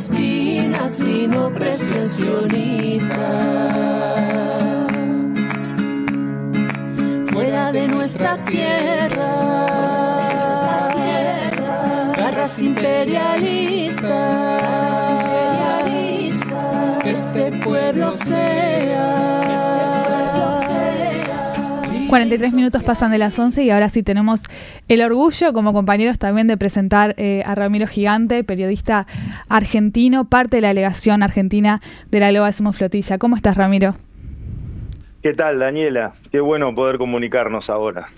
clandestina, sino presencionista. Fuera de nuestra tierra, garras imperialistas, que este pueblo sea. 43 minutos pasan de las 11 y ahora sí tenemos el orgullo como compañeros también de presentar a Ramiro Gigante, periodista argentino, parte de la delegación argentina de la Global Sumo Flotilla. ¿Cómo estás, Ramiro? ¿Qué tal, Daniela? Qué bueno poder comunicarnos ahora.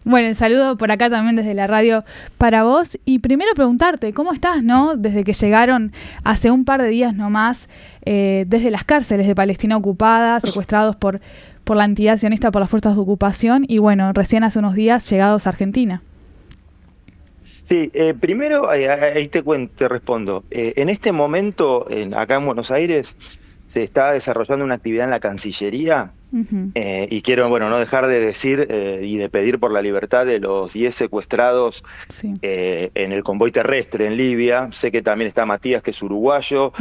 Bueno, el saludo por acá también desde la radio para vos. Y primero preguntarte, ¿cómo estás, no? Desde que llegaron hace un par de días nomás, desde las cárceles de Palestina ocupada, secuestrados por la entidad sionista, por las fuerzas de ocupación, y bueno, recién hace unos días llegados a Argentina. Sí, primero, ahí te respondo. En este momento, acá en Buenos Aires, se está desarrollando una actividad en la Cancillería, y quiero, no dejar de decir y de pedir por la libertad de los 10 secuestrados en el convoy terrestre en Libia. Sé que también está Matías, que es uruguayo,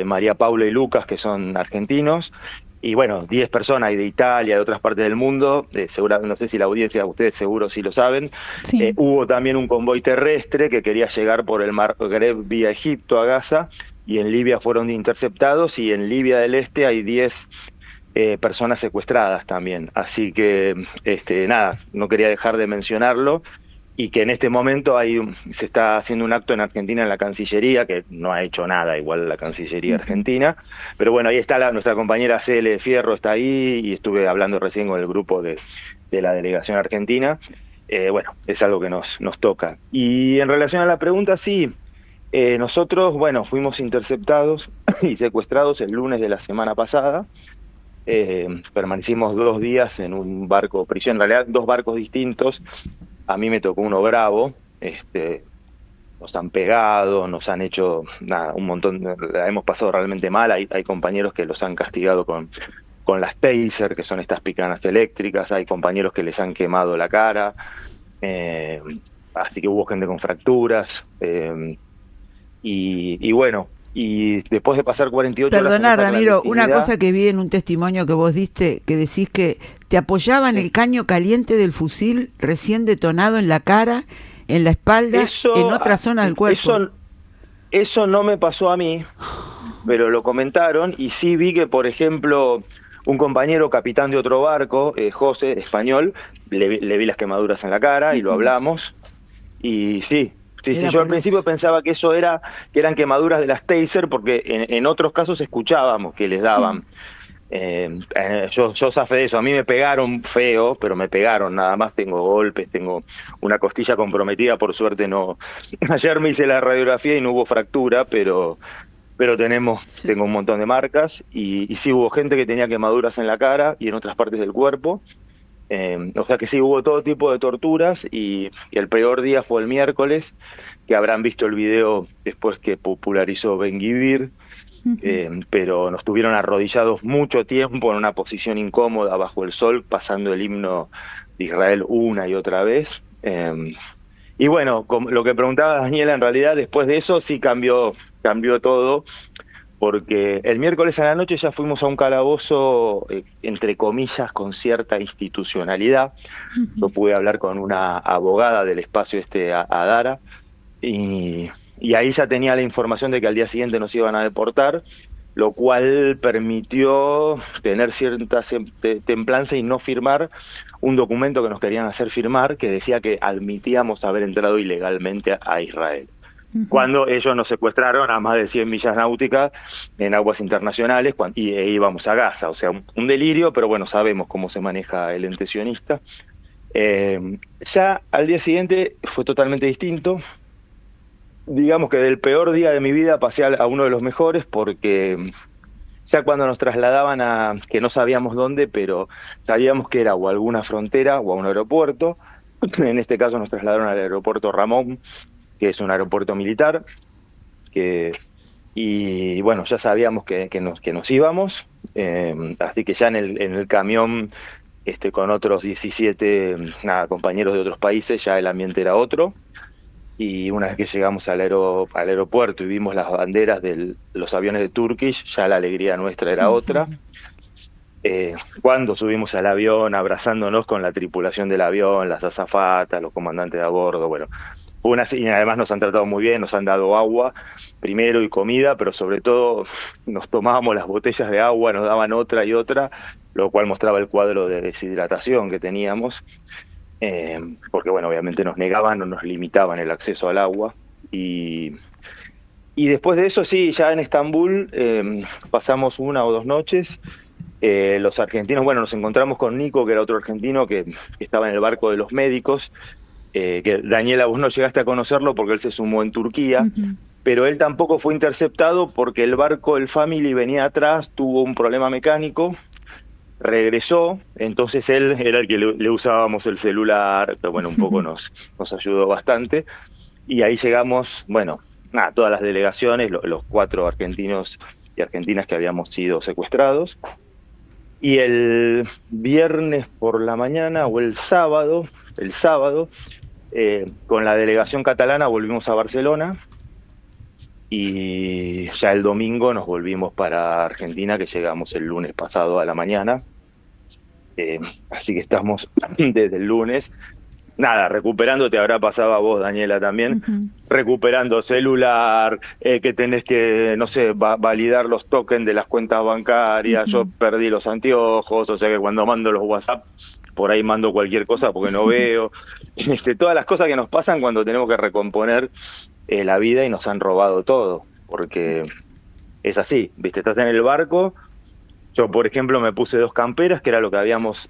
María Paula y Lucas, que son argentinos, y 10 personas de Italia, de otras partes del mundo, no sé si la audiencia, ustedes seguro sí lo saben. Hubo también un convoy terrestre que quería llegar por el Mar Magreb vía Egipto a Gaza, y en Libia fueron interceptados, y en Libia del Este hay 10 personas secuestradas también. Así que, no quería dejar de mencionarlo, y que en este momento se está haciendo un acto en Argentina en la Cancillería, que no ha hecho nada igual la Cancillería argentina, pero ahí está nuestra compañera Cele Fierro, está ahí, y estuve hablando recién con el grupo de la delegación argentina. Es algo que nos toca. Y en relación a la pregunta, sí, nosotros, fuimos interceptados y secuestrados el lunes de la semana pasada. Permanecimos 2 días en un barco prisión, en realidad 2 barcos distintos. A mí me tocó uno bravo, nos han pegado, nos han hecho un montón, la hemos pasado realmente mal. Hay compañeros que los han castigado con las taser, que son estas picanas eléctricas, hay compañeros que les han quemado la cara, así que hubo gente con fracturas, y después de pasar 48 horas... Perdona, Ramiro, una cosa que vi en un testimonio que vos diste, que decís que te apoyaban el caño caliente del fusil recién detonado en la cara, en la espalda, en otra zona del cuerpo. Eso no me pasó a mí, pero lo comentaron, y sí vi que, por ejemplo, un compañero capitán de otro barco, José, español, le vi las quemaduras en la cara, y lo hablamos, y sí, yo al principio pensaba que que eran quemaduras de las taser, porque en otros casos escuchábamos que les daban. Yo zafé de eso, a mí me pegaron feo, pero me pegaron nada más, tengo golpes, tengo una costilla comprometida, por suerte no. Ayer me hice la radiografía y no hubo fractura, pero tengo un montón de marcas, y sí hubo gente que tenía quemaduras en la cara y en otras partes del cuerpo. O sea que sí, hubo todo tipo de torturas, y el peor día fue el miércoles, que habrán visto el video después que popularizó Ben Gvir, pero nos tuvieron arrodillados mucho tiempo en una posición incómoda bajo el sol, pasando el himno de Israel una y otra vez. Y como lo que preguntaba Daniela, en realidad después de eso sí cambió todo, porque el miércoles a la noche ya fuimos a un calabozo, entre comillas, con cierta institucionalidad. Yo pude hablar con una abogada del espacio Adara, y ahí ya tenía la información de que al día siguiente nos iban a deportar, lo cual permitió tener cierta templanza y no firmar un documento que nos querían hacer firmar, que decía que admitíamos haber entrado ilegalmente a Israel. Cuando ellos nos secuestraron a más de 100 millas náuticas en aguas internacionales, y íbamos a Gaza. O sea, un delirio, pero sabemos cómo se maneja el ente sionista. Ya al día siguiente fue totalmente distinto. Digamos que del peor día de mi vida pasé a uno de los mejores, porque ya cuando nos trasladaban que no sabíamos dónde, pero sabíamos que era o alguna frontera o a un aeropuerto. En este caso nos trasladaron al aeropuerto Ramón, que es un aeropuerto militar, y ya sabíamos que nos íbamos, así que ya en el camión, con otros 17 compañeros de otros países, ya el ambiente era otro. y una vez que llegamos al aeropuerto y vimos las banderas de los aviones de Turkish, ya la alegría nuestra era otra. Cuando subimos al avión, abrazándonos con la tripulación del avión, las azafatas, los comandantes de a bordo, bueno, y además nos han tratado muy bien, nos han dado agua primero y comida, pero sobre todo nos tomábamos las botellas de agua, nos daban otra y otra, lo cual mostraba el cuadro de deshidratación que teníamos, porque bueno, obviamente nos negaban o nos limitaban el acceso al agua. Y después de eso, sí, ya en Estambul pasamos 1 o 2 noches. Los argentinos, bueno, nos encontramos con Nico, que era otro argentino que estaba en el barco de los médicos, que Daniela, vos no llegaste a conocerlo porque él se sumó en Turquía, pero él tampoco fue interceptado porque el barco, el Family, venía atrás, tuvo un problema mecánico, regresó, entonces él era el que le usábamos el celular, pero bueno, un poco nos ayudó bastante, y ahí llegamos, bueno, todas las delegaciones, los 4 argentinos y argentinas que habíamos sido secuestrados. Y el viernes por la mañana o el sábado, con la delegación catalana volvimos a Barcelona y ya el domingo nos volvimos para Argentina, que llegamos el lunes pasado a la mañana. Así que estamos desde el lunes. Recuperando, te habrá pasado a vos, Daniela, también, recuperando celular, que tenés que, no sé, validar los tokens de las cuentas bancarias, yo perdí los anteojos, o sea que cuando mando los WhatsApp, por ahí mando cualquier cosa porque no veo, todas las cosas que nos pasan cuando tenemos que recomponer la vida y nos han robado todo, porque es así, ¿viste? Estás en el barco, yo por ejemplo me puse 2 camperas, que era lo que habíamos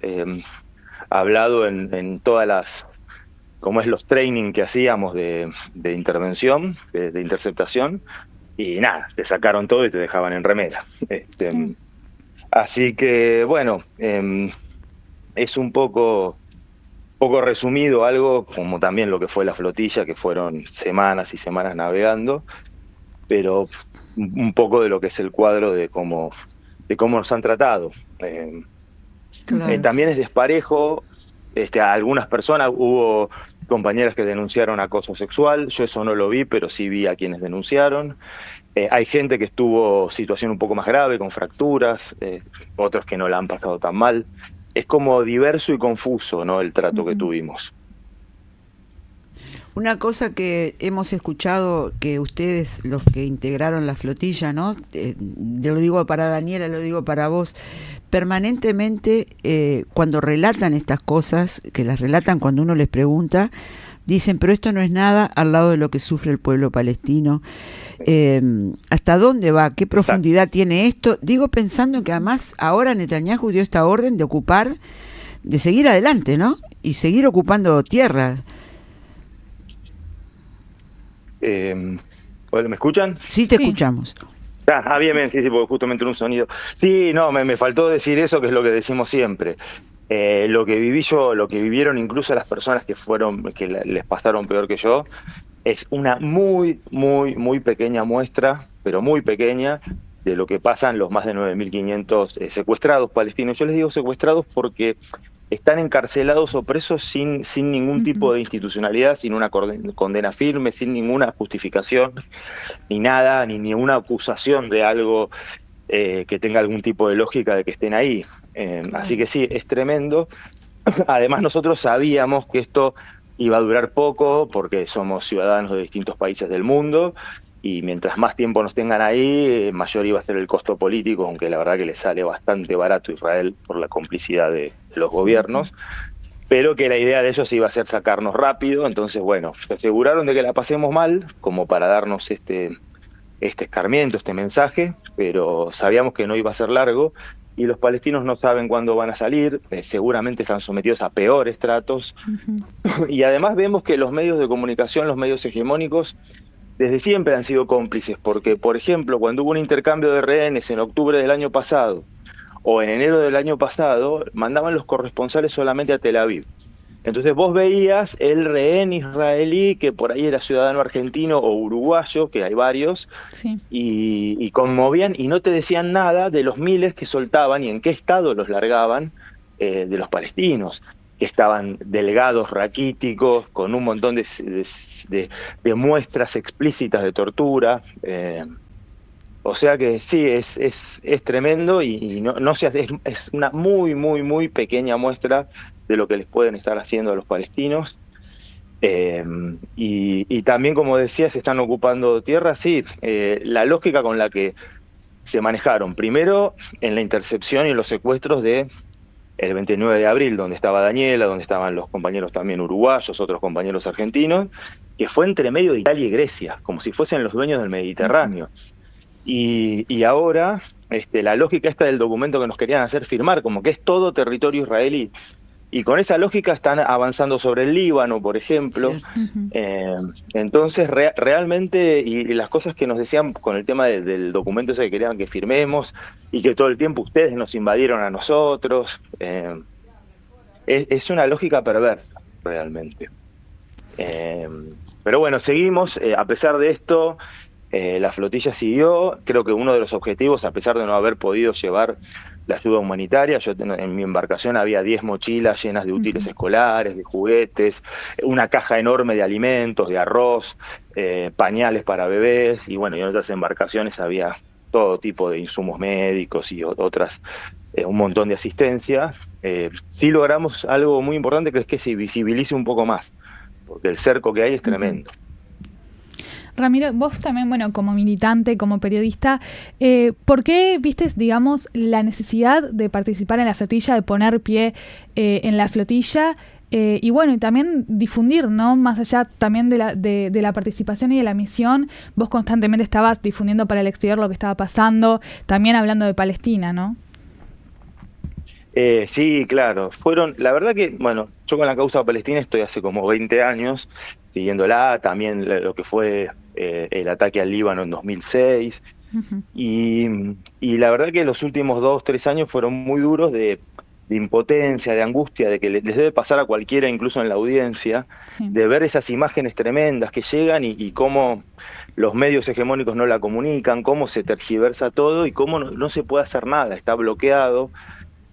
hablado en todas las, como es los training que hacíamos de intervención, de interceptación, y te sacaron todo y te dejaban en remera. Sí. Así que, bueno, es un poco resumido algo, como también lo que fue la flotilla, que fueron semanas y semanas navegando, pero un poco de lo que es el cuadro de cómo nos han tratado. Claro. También es desparejo. A algunas personas, hubo compañeras que denunciaron acoso sexual, yo eso no lo vi, pero sí vi a quienes denunciaron. Hay gente que estuvo situación un poco más grave, con fracturas, otros que no la han pasado tan mal. Es como diverso y confuso, ¿no?, el trato que tuvimos. Una cosa que hemos escuchado que ustedes, los que integraron la flotilla, ¿no? Lo digo para Daniela, lo digo para vos, permanentemente cuando relatan estas cosas, que las relatan cuando uno les pregunta, dicen, pero esto no es nada al lado de lo que sufre el pueblo palestino. ¿Hasta dónde va? ¿Qué profundidad tiene esto? Digo pensando que además ahora Netanyahu dio esta orden de ocupar, de seguir adelante, ¿no? Y seguir ocupando tierras. ¿Me escuchan? Sí, te escuchamos. Bien, sí, porque justo me entró un sonido. Sí, no, me faltó decir eso, que es lo que decimos siempre. Lo que viví yo, lo que vivieron incluso las personas que les pasaron peor que yo, es una muy, muy, muy pequeña muestra, pero muy pequeña, de lo que pasan los más de 9.500 secuestrados palestinos. Yo les digo secuestrados porque están encarcelados o presos sin ningún tipo de institucionalidad, sin una condena firme, sin ninguna justificación, ni nada, ni ninguna acusación de algo que tenga algún tipo de lógica de que estén ahí. Así que sí, es tremendo. Además nosotros sabíamos que esto iba a durar poco porque somos ciudadanos de distintos países del mundo y mientras más tiempo nos tengan ahí, mayor iba a ser el costo político, aunque la verdad que le sale bastante barato a Israel por la complicidad de los gobiernos, pero que la idea de ellos iba a ser sacarnos rápido. Entonces, bueno, se aseguraron de que la pasemos mal, como para darnos este escarmiento, este mensaje, pero sabíamos que no iba a ser largo, y los palestinos no saben cuándo van a salir, seguramente están sometidos a peores tratos, y además vemos que los medios de comunicación, los medios hegemónicos, desde siempre han sido cómplices, porque, por ejemplo, cuando hubo un intercambio de rehenes en octubre del año pasado, o en enero del año pasado, mandaban los corresponsales solamente a Tel Aviv. Entonces vos veías el rehén israelí, que por ahí era ciudadano argentino o uruguayo, que hay varios, sí, y conmovían, y no te decían nada de los miles que soltaban y en qué estado los largaban de los palestinos. que estaban delgados, raquíticos, con un montón de muestras explícitas de tortura. O sea que sí, es tremendo y no se hace, es una muy, muy, muy pequeña muestra de lo que les pueden estar haciendo a los palestinos. Y también, como decía, se están ocupando tierras, sí, la lógica con la que se manejaron, primero en la intercepción y los secuestros de el 29 de abril, donde estaba Daniela, donde estaban los compañeros también uruguayos, otros compañeros argentinos, que fue entre medio de Italia y Grecia, como si fuesen los dueños del Mediterráneo. Y ahora, la lógica esta del documento que nos querían hacer firmar, como que es todo territorio israelí, y con esa lógica están avanzando sobre el Líbano, por ejemplo. Entonces, realmente, y las cosas que nos decían con el tema del documento ese que querían que firmemos, y que todo el tiempo ustedes nos invadieron a nosotros, es una lógica perversa, realmente. Pero bueno, seguimos, a pesar de esto, la flotilla siguió. Creo que uno de los objetivos, a pesar de no haber podido llevar la ayuda humanitaria, yo en mi embarcación había 10 mochilas llenas de útiles escolares, de juguetes, una caja enorme de alimentos, de arroz, pañales para bebés, y bueno, y en otras embarcaciones había todo tipo de insumos médicos y otras, un montón de asistencia. Sí logramos algo muy importante, que es que se visibilice un poco más, porque el cerco que hay es tremendo. Ramiro, vos también, bueno, como militante, como periodista, ¿por qué viste, digamos, la necesidad de participar en la flotilla, de poner pie en la flotilla? Y bueno, y también difundir, ¿no? Más allá también de la participación y de la misión, vos constantemente estabas difundiendo para el exterior lo que estaba pasando, también hablando de Palestina, ¿no? Sí, claro. La verdad que, bueno, yo con la causa palestina estoy hace como 20 años siguiéndola, también lo que fue el ataque al Líbano en 2006, y la verdad que los últimos 2-3 años fueron muy duros de impotencia, de angustia, de que les debe pasar a cualquiera, incluso en la audiencia, de ver esas imágenes tremendas que llegan y cómo los medios hegemónicos no la comunican, cómo se tergiversa todo y cómo no se puede hacer nada, está bloqueado.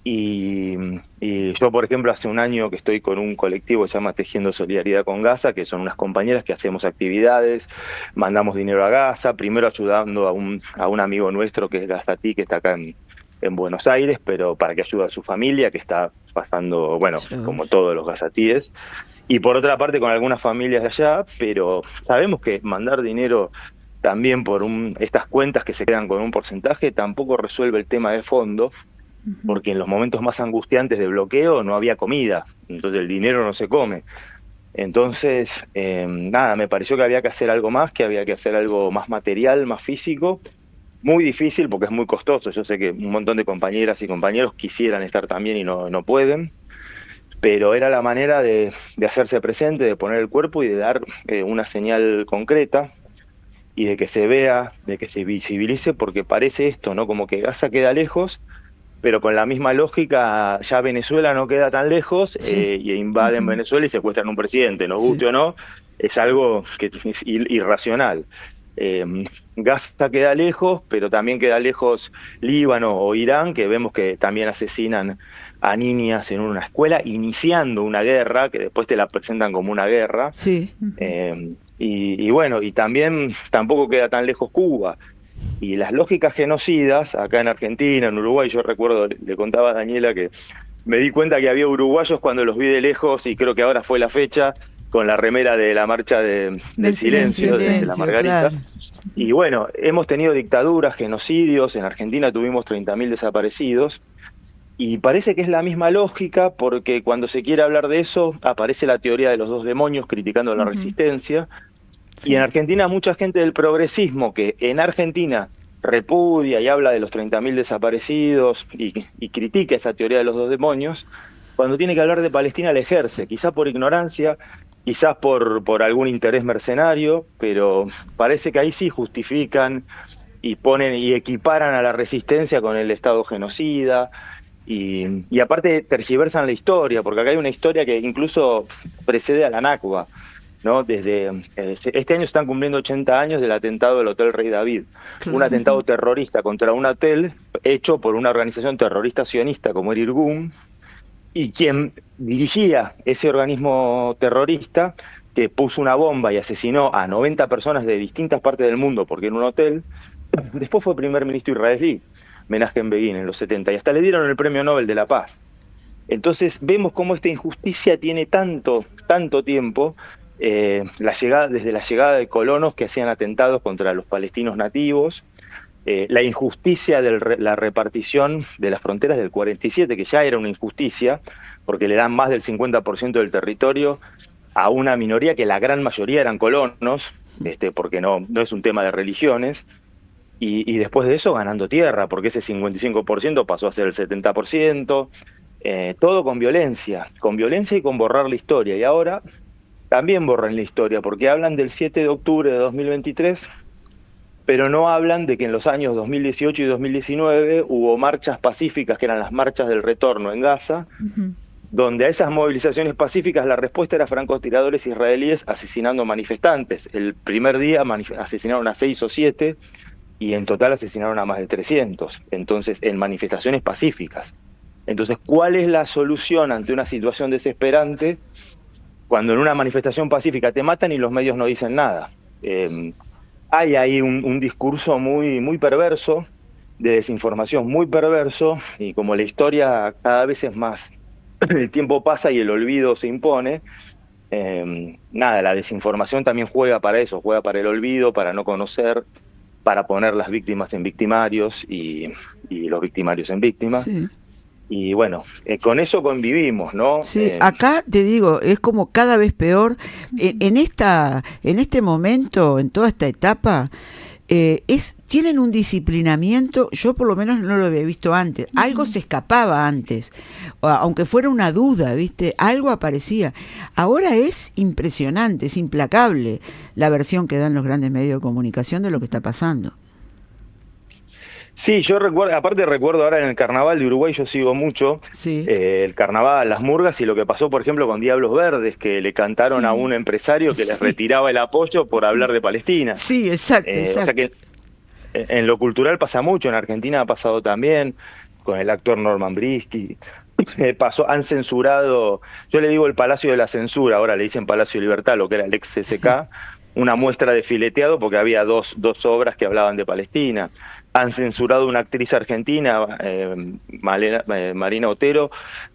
Y yo, por ejemplo, hace un año que estoy con un colectivo que se llama Tejiendo Solidaridad con Gaza, que son unas compañeras que hacemos actividades, mandamos dinero a Gaza, primero ayudando a un amigo nuestro que es gazatí, que está acá en Buenos Aires, pero para que ayude a su familia, que está pasando, bueno, como todos los gazatíes, y por otra parte con algunas familias de allá, pero sabemos que mandar dinero también por estas cuentas que se quedan con un porcentaje tampoco resuelve el tema de fondo, porque en los momentos más angustiantes de bloqueo no había comida, entonces el dinero no se come. Entonces, nada, me pareció que había que hacer algo más, que había que hacer algo más material, más físico, muy difícil porque es muy costoso. Yo sé que un montón de compañeras y compañeros quisieran estar también y no pueden, pero era la manera de hacerse presente, de poner el cuerpo y de dar una señal concreta y de que se vea, de que se visibilice, porque parece esto, ¿no? Como que Gaza queda lejos, pero con la misma lógica ya Venezuela no queda tan lejos, y invaden Venezuela y secuestran un presidente, nos guste o no, es algo que es irracional. Gaza queda lejos, pero también queda lejos Líbano o Irán, que vemos que también asesinan a niñas en una escuela, iniciando una guerra, que después te la presentan como una guerra. Y bueno, y también tampoco queda tan lejos Cuba. Y las lógicas genocidas, acá en Argentina, en Uruguay, yo recuerdo, le contaba a Daniela que me di cuenta que había uruguayos cuando los vi de lejos, y creo que ahora fue la fecha, con la remera de la marcha del silencio, de la Margarita. Claro. Y bueno, hemos tenido dictaduras, genocidios, en Argentina tuvimos 30.000 desaparecidos, y parece que es la misma lógica, porque cuando se quiere hablar de eso, aparece la teoría de los dos demonios criticando la resistencia. Y en Argentina mucha gente del progresismo que en Argentina repudia y habla de los 30.000 desaparecidos y critica esa teoría de los dos demonios, cuando tiene que hablar de Palestina la ejerce, quizás por ignorancia, quizás por algún interés mercenario, pero parece que ahí sí justifican y ponen y equiparan a la resistencia con el Estado genocida, y aparte tergiversan la historia, porque acá hay una historia que incluso precede a la Nakba, ¿no? Desde este año se están cumpliendo 80 años del atentado del Hotel Rey David, un atentado terrorista contra un hotel hecho por una organización terrorista sionista como el Irgun, y quien dirigía ese organismo terrorista, que puso una bomba y asesinó a 90 personas de distintas partes del mundo porque era un hotel, después fue primer ministro israelí, Menachem Begin, en los 70, y hasta le dieron el Premio Nobel de la Paz. Entonces vemos cómo esta injusticia tiene tanto tiempo, desde la llegada de colonos que hacían atentados contra los palestinos nativos, la injusticia de la repartición de las fronteras del 47, que ya era una injusticia, porque le dan más del 50% del territorio a una minoría que la gran mayoría eran colonos, porque no es un tema de religiones, y después de eso ganando tierra, porque ese 55% pasó a ser el 70%, todo con violencia y con borrar la historia. Y ahora también borran la historia, porque hablan del 7 de octubre de 2023, pero no hablan de que en los años 2018 y 2019 hubo marchas pacíficas, que eran las marchas del retorno en Gaza, donde a esas movilizaciones pacíficas la respuesta era francotiradores israelíes asesinando manifestantes. El primer día asesinaron a 6 o 7 y en total asesinaron a más de 300, entonces en manifestaciones pacíficas. Entonces, ¿cuál es la solución ante una situación desesperante cuando en una manifestación pacífica te matan y los medios no dicen nada? Hay ahí un discurso muy perverso, de desinformación muy perverso, y como la historia cada vez es más, el tiempo pasa y el olvido se impone, la desinformación también juega para eso, juega para el olvido, para no conocer, para poner las víctimas en victimarios y los victimarios en víctimas. Sí. Y bueno, con eso convivimos, ¿no? Sí, acá te digo, es como cada vez peor. En este momento, en toda esta etapa, tienen un disciplinamiento, yo por lo menos no lo había visto antes. Algo se escapaba antes, aunque fuera una duda, ¿viste? Algo aparecía. Ahora es impresionante, es implacable la versión que dan los grandes medios de comunicación de lo que está pasando. Sí, yo recuerdo ahora en el carnaval de Uruguay, yo sigo mucho el carnaval, las murgas y lo que pasó, por ejemplo, con Diablos Verdes, que le cantaron a un empresario que les retiraba el apoyo por hablar de Palestina. Sí, exacto. O sea que en lo cultural pasa mucho, en Argentina ha pasado también, con el actor Norman Brisky. Han censurado, yo le digo el Palacio de la Censura, ahora le dicen Palacio de Libertad, lo que era el ex CCK, una muestra de fileteado porque había dos obras que hablaban de Palestina. Han censurado una actriz argentina, Marina Otero,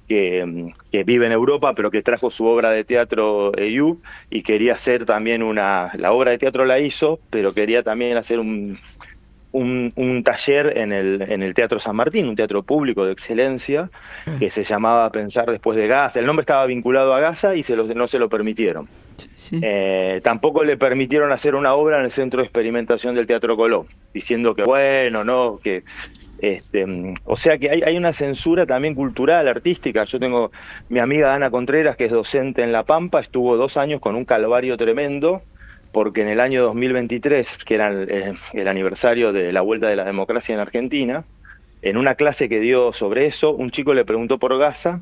que vive en Europa, pero que trajo su obra de teatro Eyub, y quería hacer también la obra de teatro la hizo, pero quería también hacer un taller en el Teatro San Martín, un teatro público de excelencia, que se llamaba Pensar después de Gaza. El nombre estaba vinculado a Gaza y no se lo permitieron. Sí. Tampoco le permitieron hacer una obra en el Centro de Experimentación del Teatro Colón, diciendo que o sea que hay una censura también cultural, artística. Yo tengo mi amiga Ana Contreras, que es docente en La Pampa, estuvo 2 años con un calvario tremendo, porque en el año 2023, que era el aniversario de la vuelta de la democracia en Argentina, en una clase que dio sobre eso, un chico le preguntó por Gaza,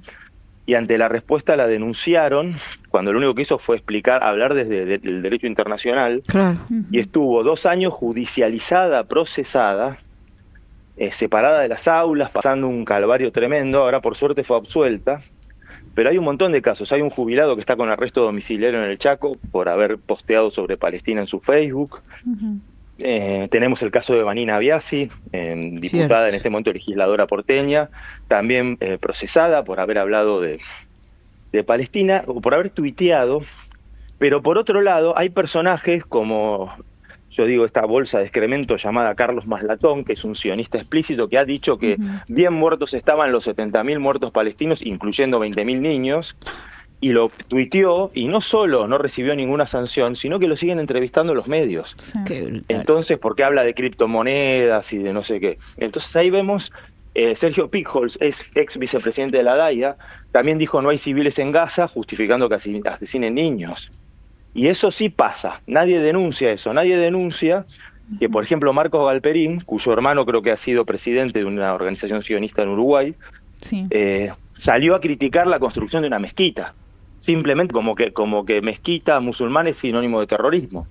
y ante la respuesta la denunciaron, cuando lo único que hizo fue hablar desde el derecho internacional, claro. Y estuvo 2 años judicializada, procesada, separada de las aulas, pasando un calvario tremendo. Ahora por suerte fue absuelta, pero hay un montón de casos. Hay un jubilado que está con arresto domiciliario en el Chaco por haber posteado sobre Palestina en su Facebook. Tenemos el caso de Vanina Biasi, diputada en este momento legisladora porteña, también procesada por haber hablado de Palestina o por haber tuiteado. Pero por otro lado hay personajes como, yo digo, esta bolsa de excremento llamada Carlos Maslatón, que es un sionista explícito, que ha dicho que bien muertos estaban los 70.000 muertos palestinos, incluyendo 20.000 niños, y lo tuiteó, y no solo no recibió ninguna sanción, sino que lo siguen entrevistando los medios. Sí. Entonces, porque habla de criptomonedas y de no sé qué. Entonces ahí vemos, Sergio Picholz, ex vicepresidente de la DAIA, también dijo no hay civiles en Gaza, justificando que asesinen niños. Y eso sí pasa, nadie denuncia eso, nadie denuncia que, por ejemplo, Marcos Galperín, cuyo hermano creo que ha sido presidente de una organización sionista en Uruguay, salió a criticar la construcción de una mezquita, simplemente como que mezquita musulmana es sinónimo de terrorismo.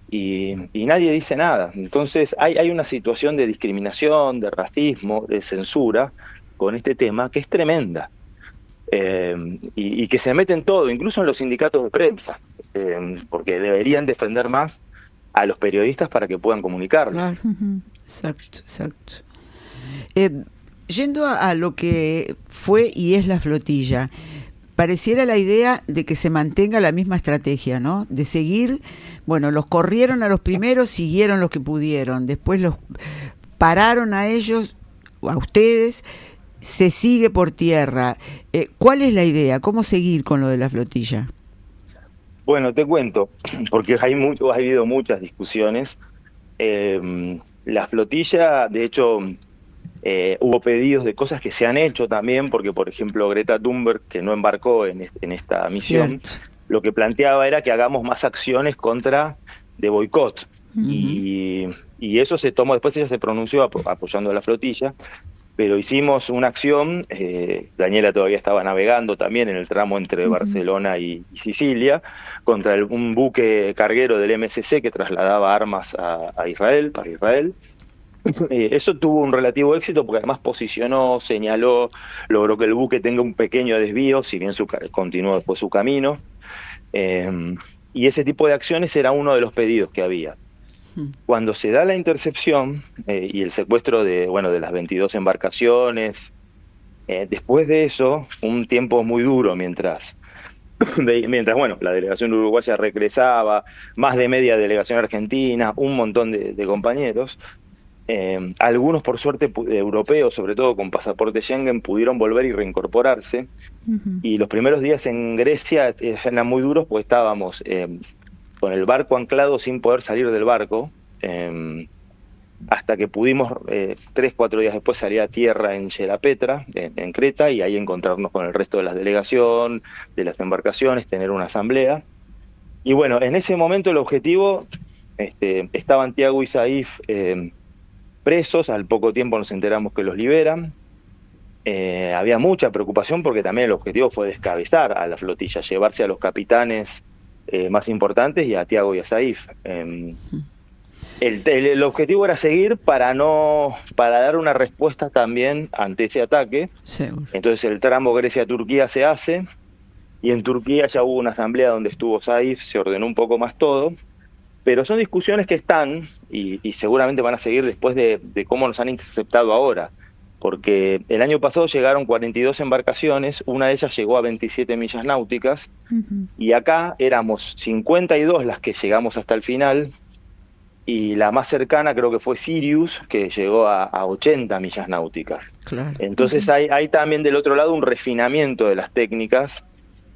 Y nadie dice nada. Entonces hay una situación de discriminación, de racismo, de censura con este tema que es tremenda. y que se meten todo, incluso en los sindicatos de prensa, porque deberían defender más a los periodistas para que puedan comunicarlo. Claro. Exacto, exacto. Yendo a lo que fue y es la flotilla, pareciera la idea de que se mantenga la misma estrategia, ¿no? De seguir, bueno, los corrieron a los primeros, siguieron los que pudieron, después los pararon a ellos, a ustedes, se sigue por tierra. ¿Cuál es la idea? ¿Cómo seguir con lo de la flotilla? Bueno, te cuento, porque ha habido muchas discusiones. La flotilla, de hecho, hubo pedidos de cosas que se han hecho también, porque por ejemplo Greta Thunberg, que no embarcó en esta misión, lo que planteaba era que hagamos más acciones de boicot. Y eso se tomó, después ella se pronunció apoyando a la flotilla, pero hicimos una acción, Daniela todavía estaba navegando también en el tramo entre Barcelona y Sicilia, contra un buque carguero del MSC que trasladaba armas a Israel, para Israel. Eso tuvo un relativo éxito porque además posicionó, señaló, logró que el buque tenga un pequeño desvío, si bien continuó después su camino. Y ese tipo de acciones era uno de los pedidos que había. Cuando se da la intercepción y el secuestro de las 22 embarcaciones, después de eso fue un tiempo muy duro mientras la delegación uruguaya regresaba, más de media delegación argentina, un montón de compañeros. Algunos, por suerte, europeos, sobre todo con pasaporte Schengen, pudieron volver y reincorporarse. Y los primeros días en Grecia eran muy duros porque estábamos con el barco anclado sin poder salir del barco, hasta que pudimos 3-4 días después salir a tierra en Yelapetra, en Creta, y ahí encontrarnos con el resto de la delegación, de las embarcaciones, tener una asamblea. Y bueno, en ese momento el objetivo, estaban Tiago y Saif presos, al poco tiempo nos enteramos que los liberan. Había mucha preocupación porque también el objetivo fue descabezar a la flotilla, llevarse a los capitanes más importantes y a Tiago y a Saif. El objetivo era seguir para dar una respuesta también ante ese ataque. Seguro. Entonces el tramo Grecia-Turquía se hace, y en Turquía ya hubo una asamblea donde estuvo Saif, se ordenó un poco más todo, pero son discusiones que están y seguramente van a seguir después de cómo nos han interceptado ahora, porque el año pasado llegaron 42 embarcaciones, una de ellas llegó a 27 millas náuticas, y acá éramos 52 las que llegamos hasta el final, y la más cercana creo que fue Sirius, que llegó a 80 millas náuticas. Claro. Entonces hay también del otro lado un refinamiento de las técnicas,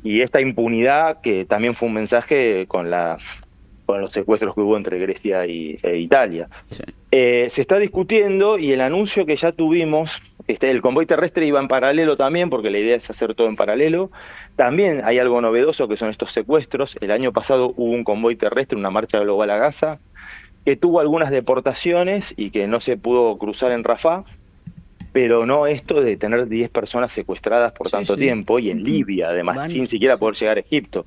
y esta impunidad que también fue un mensaje con los secuestros que hubo entre Grecia e Italia. Sí. Se está discutiendo, y el anuncio que ya tuvimos, el convoy terrestre iba en paralelo también, porque la idea es hacer todo en paralelo. También hay algo novedoso que son estos secuestros. El año pasado hubo un convoy terrestre, una marcha global a Gaza, que tuvo algunas deportaciones y que no se pudo cruzar en Rafah, pero no esto de tener 10 personas secuestradas por tanto tiempo, y en Libia además, sin siquiera poder llegar a Egipto.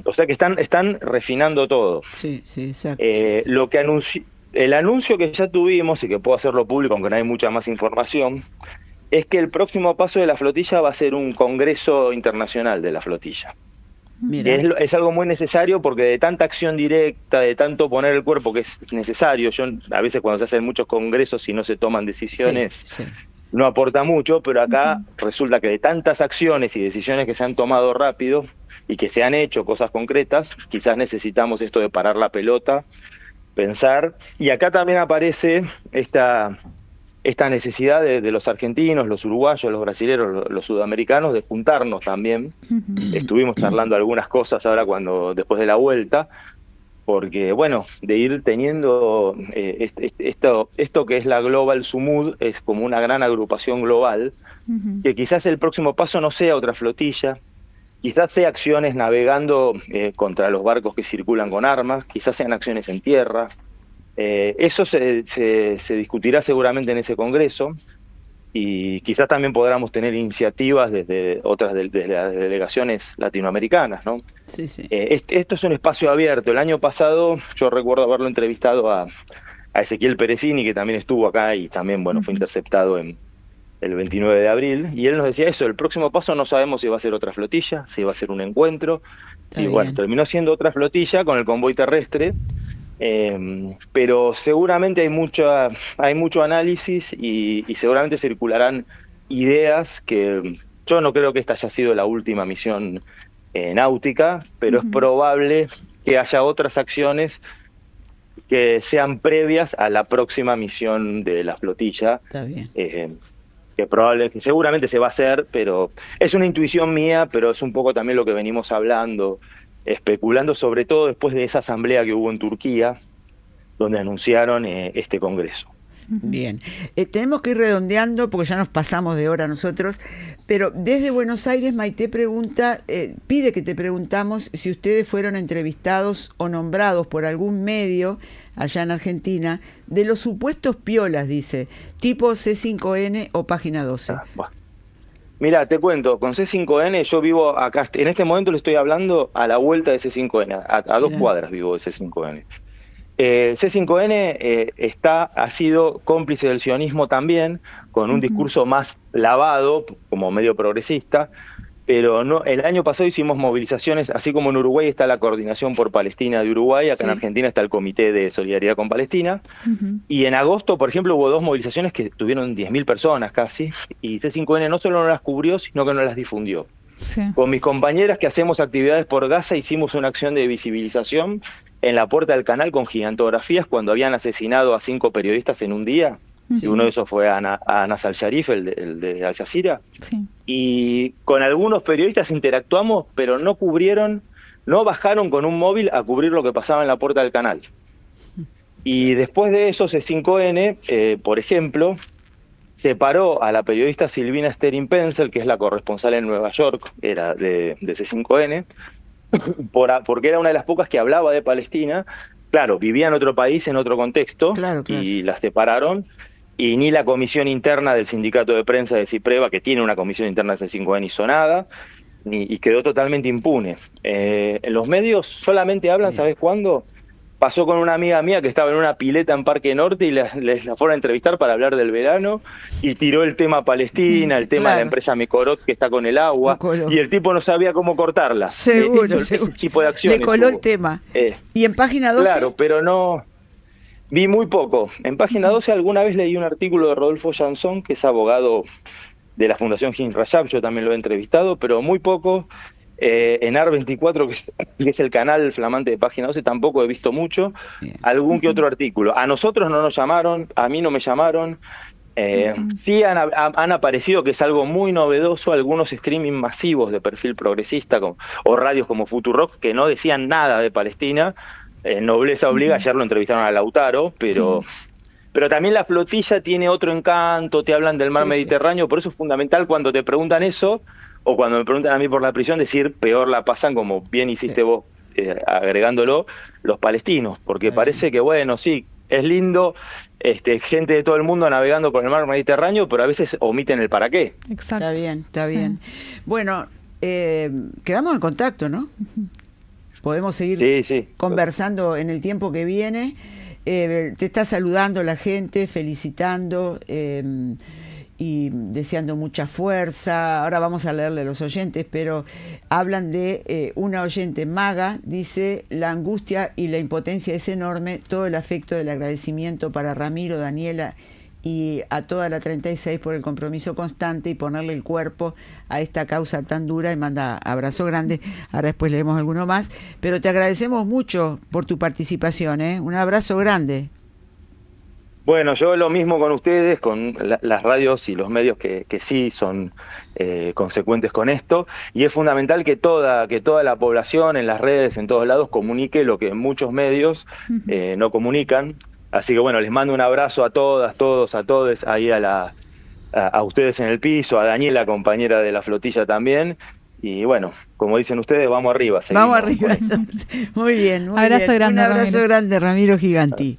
O sea que están refinando todo. Exacto. El anuncio que ya tuvimos, y que puedo hacerlo público aunque no hay mucha más información, es que el próximo paso de la flotilla va a ser un congreso internacional de la flotilla. Es algo muy necesario, porque de tanta acción directa, de tanto poner el cuerpo que es necesario, a veces cuando se hacen muchos congresos y no se toman decisiones, no aporta mucho, pero acá resulta que de tantas acciones y decisiones que se han tomado rápido y que se han hecho cosas concretas, quizás necesitamos esto de parar la pelota, pensar, y acá también aparece esta necesidad de los argentinos, los uruguayos, los brasileños, los sudamericanos, de juntarnos también. Estuvimos charlando algunas cosas ahora después de la vuelta, porque de ir teniendo esto que es la Global Sumud, es como una gran agrupación global, que quizás el próximo paso no sea otra flotilla, quizás sea acciones navegando contra los barcos que circulan con armas, quizás sean acciones en tierra. Eso se discutirá seguramente en ese congreso, y quizás también podamos tener iniciativas desde otras de las delegaciones latinoamericanas, ¿no? Esto es un espacio abierto. El año pasado yo recuerdo haberlo entrevistado a Ezequiel Perezini, que también estuvo acá y también fue interceptado en el 29 de abril, y él nos decía eso, el próximo paso no sabemos si va a ser otra flotilla, si va a ser un encuentro, y bueno, terminó siendo otra flotilla con el convoy terrestre, pero seguramente hay mucho análisis y seguramente circularán ideas que yo no creo que esta haya sido la última misión náutica, pero es probable que haya otras acciones que sean previas a la próxima misión de la flotilla. Está bien. Que seguramente se va a hacer, pero es una intuición mía, pero es un poco también lo que venimos hablando, especulando, sobre todo después de esa asamblea que hubo en Turquía, donde anunciaron este congreso. Bien, tenemos que ir redondeando porque ya nos pasamos de hora nosotros, pero desde Buenos Aires Maite pregunta, pide que te preguntamos si ustedes fueron entrevistados o nombrados por algún medio allá en Argentina de los supuestos piolas, dice, tipo C5N o Página 12. Bueno. Mira, te cuento, con C5N yo vivo acá, en este momento le estoy hablando a la vuelta de C5N, a 2 cuadras vivo de C5N. C5N ha sido cómplice del sionismo también, con un discurso más lavado, como medio progresista, pero no, el año pasado hicimos movilizaciones, así como en Uruguay está la Coordinación por Palestina de Uruguay, acá en Argentina está el Comité de Solidaridad con Palestina, y en agosto, por ejemplo, hubo 2 movilizaciones que tuvieron 10.000 personas casi, y C5N no solo no las cubrió, sino que no las difundió. Sí. Con mis compañeras que hacemos actividades por Gaza hicimos una acción de visibilización en la puerta del canal con gigantografías cuando habían asesinado a 5 periodistas en un día. Sí. Y uno de esos fue a Anas al-Sharif, el de Al Jazeera. Sí. Y con algunos periodistas interactuamos, pero no bajaron con un móvil a cubrir lo que pasaba en la puerta del canal. Y después de eso, C5N, por ejemplo, separó a la periodista Silvina Sterin Pencil, que es la corresponsal en Nueva York, era de C5N, porque era una de las pocas que hablaba de Palestina. Claro, vivía en otro país, en otro contexto, claro. Y las separaron, y ni la comisión interna del sindicato de prensa de Cipreva, que tiene una comisión interna de C5N, hizo nada, y quedó totalmente impune. En los medios solamente hablan, ¿sabes cuándo? Pasó con una amiga mía que estaba en una pileta en Parque Norte y la fueron a entrevistar para hablar del verano y tiró el tema Palestina, el tema de la empresa Mekorot que está con el agua, y el tipo no sabía cómo cortarla. Seguro. Ese tipo de acciones. Le coló el tema. ¿Y en Página 12? Claro, pero no... Vi muy poco. En Página 12 alguna vez leí un artículo de Rodolfo Jansson, que es abogado de la Fundación Hin Rajab, yo también lo he entrevistado, pero muy poco. En AR24, que es el canal flamante de Página 12, tampoco he visto mucho. Algún que otro artículo. A nosotros no nos llamaron, a mí no me llamaron. Sí han aparecido, que es algo muy novedoso, algunos streaming masivos de perfil progresista o radios como Futurock que no decían nada de Palestina. Nobleza obliga, ayer lo entrevistaron a Lautaro, pero también la flotilla tiene otro encanto, te hablan del mar Mediterráneo, por eso es fundamental cuando te preguntan eso, o cuando me preguntan a mí por la prisión, decir peor la pasan, como bien hiciste vos, agregándolo, los palestinos, porque parece que bueno, sí, es lindo, gente de todo el mundo navegando por el mar Mediterráneo, pero a veces omiten el para qué. Exacto. Está bien. Bueno, quedamos en contacto, ¿no? Podemos seguir conversando en el tiempo que viene. Te está saludando la gente, felicitando y deseando mucha fuerza. Ahora vamos a leerle a los oyentes, pero hablan de una oyente maga, dice: la angustia y la impotencia es enorme, todo el afecto del agradecimiento para Ramiro, Daniela y a toda la 36 por el compromiso constante y ponerle el cuerpo a esta causa tan dura, y manda abrazo grande. Ahora después leemos alguno más, pero te agradecemos mucho por tu participación, un abrazo grande. Bueno, yo lo mismo con ustedes, con las radios y los medios que sí son consecuentes con esto, y es fundamental que toda la población en las redes, en todos lados, comunique lo que muchos medios no comunican. Así que bueno, les mando un abrazo a todas, todos, a todos, ahí a ustedes en el piso, a Daniela, compañera de la flotilla también. Y bueno, como dicen ustedes, vamos arriba. Vamos arriba. Muy bien, abrazo grande, un abrazo grande, Ramiro Giganti.